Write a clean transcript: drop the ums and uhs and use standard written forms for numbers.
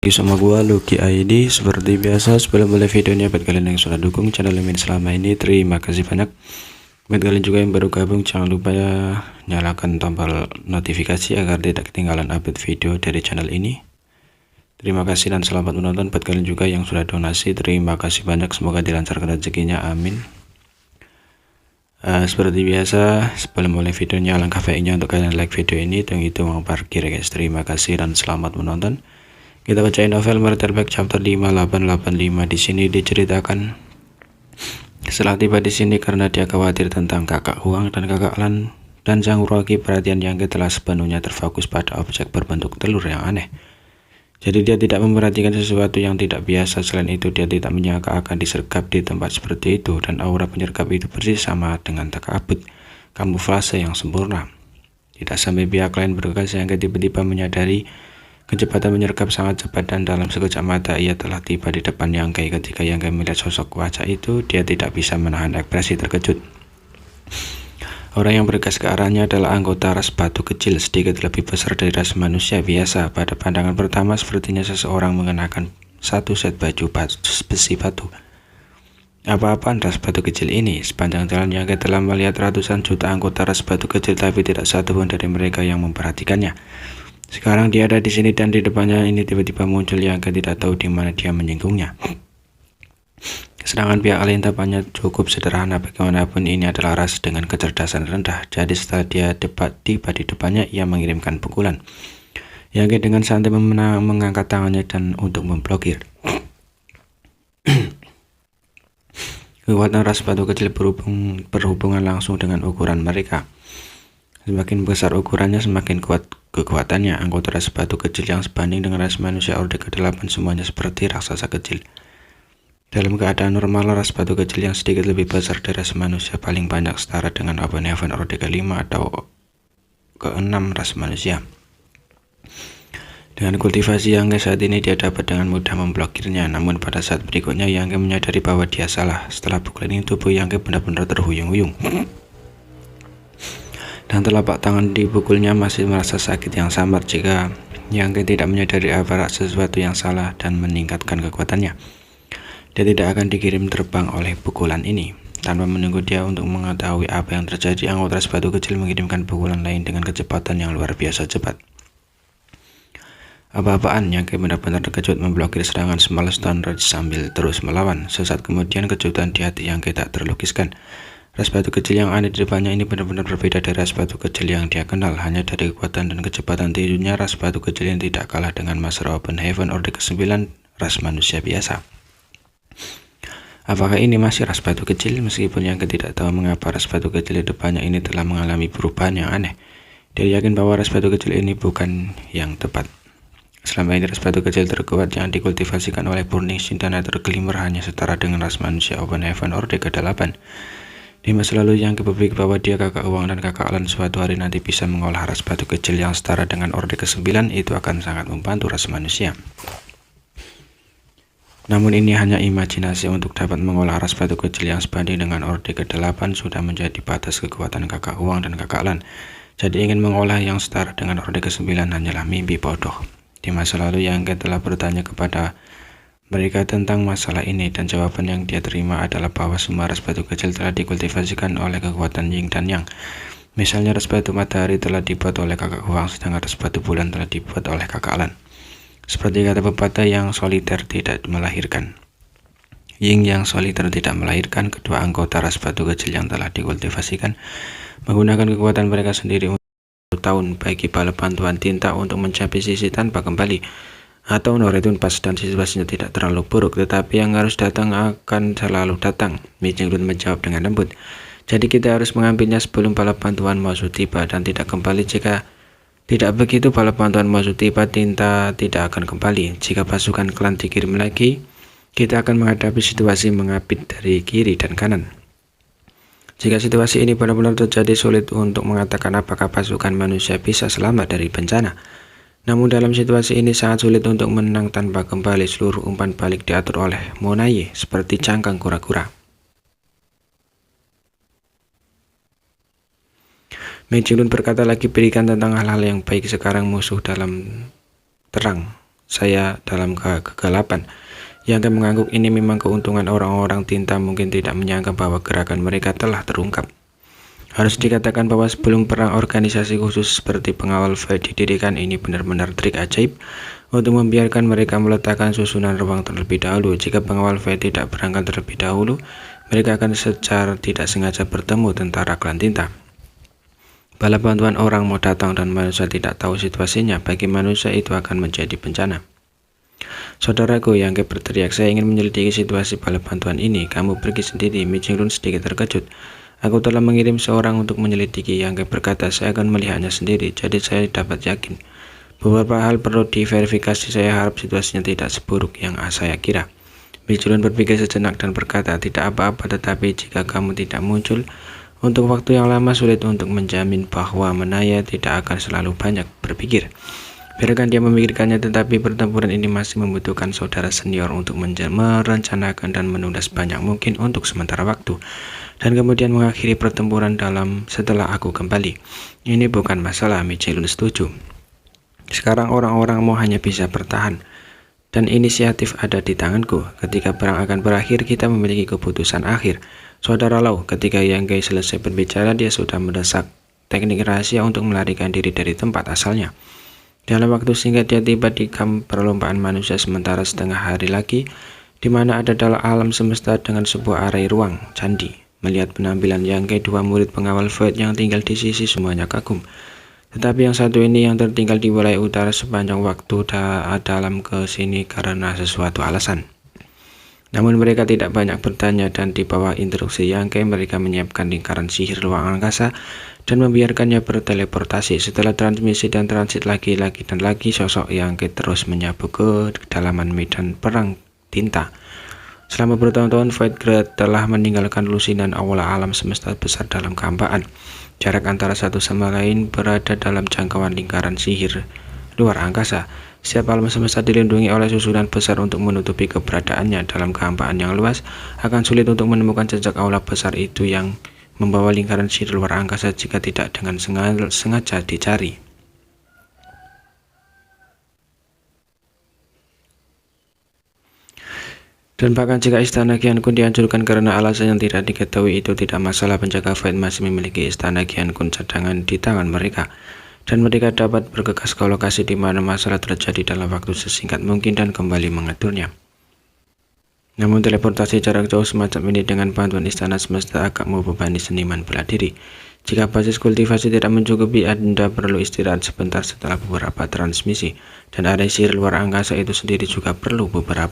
Sama gua Lucky ID. Seperti biasa, sebelum mulai videonya, buat kalian yang sudah dukung channel ini selama ini, terima kasih banyak. Buat kalian juga yang baru gabung, jangan lupa ya nyalakan tombol notifikasi agar tidak ketinggalan update video dari channel ini. Terima kasih dan selamat menonton. Buat kalian juga yang sudah donasi, terima kasih banyak, semoga dilancarkan rezekinya, amin. Seperti biasa, sebelum mulai videonya, alangkah baiknya untuk kalian like video ini, itu uang parkir guys. Terima kasih dan selamat menonton. Kita bacain novel Murder Back chapter 5885. Di sini diceritakan setelah tiba di sini karena dia khawatir tentang kakak Huang dan kakak Lan dan Zhang Ruoqi, perhatian Yang telah sepenuhnya terfokus pada objek berbentuk telur yang aneh. Jadi dia tidak memperhatikan sesuatu yang tidak biasa. Selain itu, dia tidak menyangka akan disergap di tempat seperti itu, dan aura penyergap itu persis sama dengan takabut, kamuflase yang sempurna. Tidak sampai pihak lain bergegas, Yang tiba-tiba menyadari kecepatan menyergap sangat cepat, dan dalam sekejap mata ia telah tiba di depan Yang. Ketika Yang melihat sosok wajah itu, dia tidak bisa menahan ekspresi terkejut. Orang yang bergegas ke arahnya adalah anggota ras batu kecil, sedikit lebih besar dari ras manusia biasa. Pada pandangan pertama, sepertinya seseorang mengenakan satu set baju besi batu. Apa-apaan ras batu kecil ini? Sepanjang jalan Yang telah melihat ratusan juta anggota ras batu kecil, tapi tidak satu pun dari mereka yang memperhatikannya. Sekarang dia ada di sini dan di depannya ini tiba-tiba muncul Yang tidak tahu di mana dia menyinggungnya. Sedangkan pihak lain tampaknya cukup sederhana. Bagaimanapun ini adalah ras dengan kecerdasan rendah. Jadi setelah dia tiba di depannya, ia mengirimkan pukulan. Yang dengan santai mengangkat tangannya dan untuk memblokir. Kekuatan ras batu kecil berhubungan langsung dengan ukuran mereka. Semakin besar ukurannya, semakin kuat kekuatannya. Anggota ras batu kecil yang sebanding dengan ras manusia Orde ke-8 semuanya seperti raksasa kecil. Dalam keadaan normal, ras batu kecil yang sedikit lebih besar dari ras manusia paling banyak setara dengan Open Heaven Orde ke-5 atau ke-6 ras manusia. Dengan kultivasi Yang saat ini dia dapat dengan mudah memblokirnya, namun pada saat berikutnya Yang menyadari bahwa dia salah. Setelah pukulan ini, tubuh Yang benar-benar terhuyung-huyung. Dan telapak tangan dipukulnya masih merasa sakit yang samar. Jika Yang tidak menyadari aparat sesuatu yang salah dan meningkatkan kekuatannya, dia tidak akan dikirim terbang oleh pukulan ini. Tanpa menunggu dia untuk mengetahui apa yang terjadi, anggota ras batu kecil mengirimkan pukulan lain dengan kecepatan yang luar biasa cepat. Apa-apaan? Yang benar-benar terkejut memblokir serangan Small Stone Rage sambil terus melawan. Sesaat kemudian kejutan di hati Yang tak terlukiskan. Ras batu kecil yang aneh di depannya ini benar-benar berbeda dari ras batu kecil yang dia kenal. Hanya dari kekuatan dan kecepatan tinjunya, ras batu kecil yang tidak kalah dengan Master Open Heaven Orde ke-9 ras manusia biasa. Apakah ini masih ras batu kecil? Meskipun Yang tidak tahu mengapa ras batu kecil di depannya ini telah mengalami perubahan yang aneh, dia yakin bahwa ras batu kecil ini bukan yang tepat. Selama ini ras batu kecil terkuat yang dikultivasikan oleh Burning Shin dan Nether Glimmer hanya setara dengan ras manusia Open Heaven Orde ke-8. Di masa lalu Yang berpikir bahwa dia, kakak Huang dan kakak Lan suatu hari nanti bisa mengolah ras batu kecil yang setara dengan Orde ke-9. Itu akan sangat membantu ras manusia. Namun ini hanya imajinasi. Untuk dapat mengolah ras batu kecil yang sebanding dengan Orde ke-8 sudah menjadi batas kekuatan kakak Huang dan kakak Lan. Jadi ingin mengolah yang setara dengan Orde ke-9 hanyalah mimpi bodoh. Di masa lalu Yang telah bertanya kepada mereka tentang masalah ini, dan jawaban yang dia terima adalah bahwa semua ras batu kecil telah dikultivasikan oleh kekuatan Yin dan Yang. Misalnya ras batu matahari telah dibuat oleh kakak Huang, sedangkan ras batu bulan telah dibuat oleh kakak Lan. Seperti kata pepatah, yang soliter tidak melahirkan. Yin yang soliter tidak melahirkan. Kedua anggota ras batu kecil yang telah dikultivasikan menggunakan kekuatan mereka sendiri untuk tahun, bagi bala bantuan tinta untuk mencapai sisi tanpa kembali, atau Noretun pas dan situasinya tidak terlalu buruk, tetapi yang harus datang akan selalu datang. Mijingrun menjawab dengan lembut. Jadi kita harus mengambilnya sebelum bala bantuan Mozu tiba dan tidak kembali. Jika tidak begitu, bala bantuan Mozu tiba, tinta tidak akan kembali. Jika pasukan klan dikirim lagi, kita akan menghadapi situasi mengapit dari kiri dan kanan. Jika situasi ini benar-benar terjadi, sulit untuk mengatakan apakah pasukan manusia bisa selamat dari bencana. Namun dalam situasi ini sangat sulit untuk menang tanpa kembali. Seluruh umpan balik diatur oleh Monaye seperti cangkang kura-kura. Mijingrun berkata lagi, berikan tentang hal-hal yang baik sekarang. Musuh dalam terang saya dalam kegelapan. Yang mengangguk ini memang keuntungan orang-orang tinta mungkin tidak menyangka bahwa gerakan mereka telah terungkap. Harus dikatakan bahwa sebelum perang organisasi khusus seperti pengawal Void didirikan. Ini benar-benar trik ajaib untuk membiarkan mereka meletakkan susunan ruang terlebih dahulu. Jika pengawal Void tidak berangkat terlebih dahulu, mereka akan secara tidak sengaja bertemu tentara klan tinta. Bala bantuan orang mau datang dan manusia tidak tahu situasinya, bagi manusia itu akan menjadi bencana. Saudaraku, yang berteriak, saya ingin menyelidiki situasi bala bantuan ini. Kamu pergi sendiri. Mi Jinglun sedikit terkejut. Aku telah mengirim seorang untuk menyelidiki. Yang berkata, saya akan melihatnya sendiri, jadi saya dapat yakin. Beberapa hal perlu diverifikasi. Saya harap situasinya tidak seburuk yang saya kira. Mi Jinglun berpikir sejenak dan berkata, tidak apa-apa, tetapi jika kamu tidak muncul untuk waktu yang lama, sulit untuk menjamin bahwa Menaya tidak akan selalu banyak berpikir. Biarkan dia memikirkannya, tetapi pertempuran ini masih membutuhkan saudara senior untuk merencanakan dan menunda sebanyak mungkin untuk sementara waktu, dan kemudian mengakhiri pertempuran setelah aku kembali. Ini bukan masalah, Mi Jinglun setuju. Sekarang orang-orangmu hanya bisa bertahan, dan inisiatif ada di tanganku. Ketika perang akan berakhir, kita memiliki keputusan akhir. Saudara Lau, ketika Yang Kai selesai berbicara, dia sudah mendesak teknik rahasia untuk melarikan diri dari tempat asalnya. Dalam waktu singkat dia tiba di kamp perlombaan manusia sementara setengah hari lagi, di mana ada dalam alam semesta dengan sebuah arai ruang candi. Melihat penampilan Yang Kai, dua murid pengawal Void yang tinggal di sisi semuanya kagum. Tetapi yang satu ini yang tertinggal di wilayah utara sepanjang waktu dalam ke sini karena sesuatu alasan. Namun mereka tidak banyak bertanya, dan di bawah instruksi Yang Kai mereka menyiapkan lingkaran sihir ruang angkasa dan membiarkannya berteleportasi. Setelah transmisi dan transit lagi dan lagi, sosok Yang Kai terus menyapu ke kedalaman medan perang tinta. Selama bertahun-tahun, Void Grad telah meninggalkan lusinan aula alam semesta besar dalam kehampaan. Jarak antara satu sama lain berada dalam jangkauan lingkaran sihir luar angkasa. Setiap alam semesta dilindungi oleh susunan besar untuk menutupi keberadaannya. Dalam kehampaan yang luas, akan sulit untuk menemukan jejak aula besar itu yang membawa lingkaran sihir luar angkasa jika tidak dengan sengaja dicari. Dan bahkan jika istana Qian Kun dihancurkan karena alasan yang tidak diketahui, itu tidak masalah. Penjaga Void masih memiliki istana Qian Kun cadangan di tangan mereka, dan mereka dapat bergegas ke lokasi di mana masalah terjadi dalam waktu sesingkat mungkin dan kembali mengaturnya. Namun teleportasi jarak jauh semacam ini dengan bantuan istana semesta agak membebani seniman bela diri. Jika basis kultivasi tidak mencukupi, Anda perlu istirahat sebentar setelah beberapa transmisi, dan area sihir luar angkasa itu sendiri juga perlu beberapa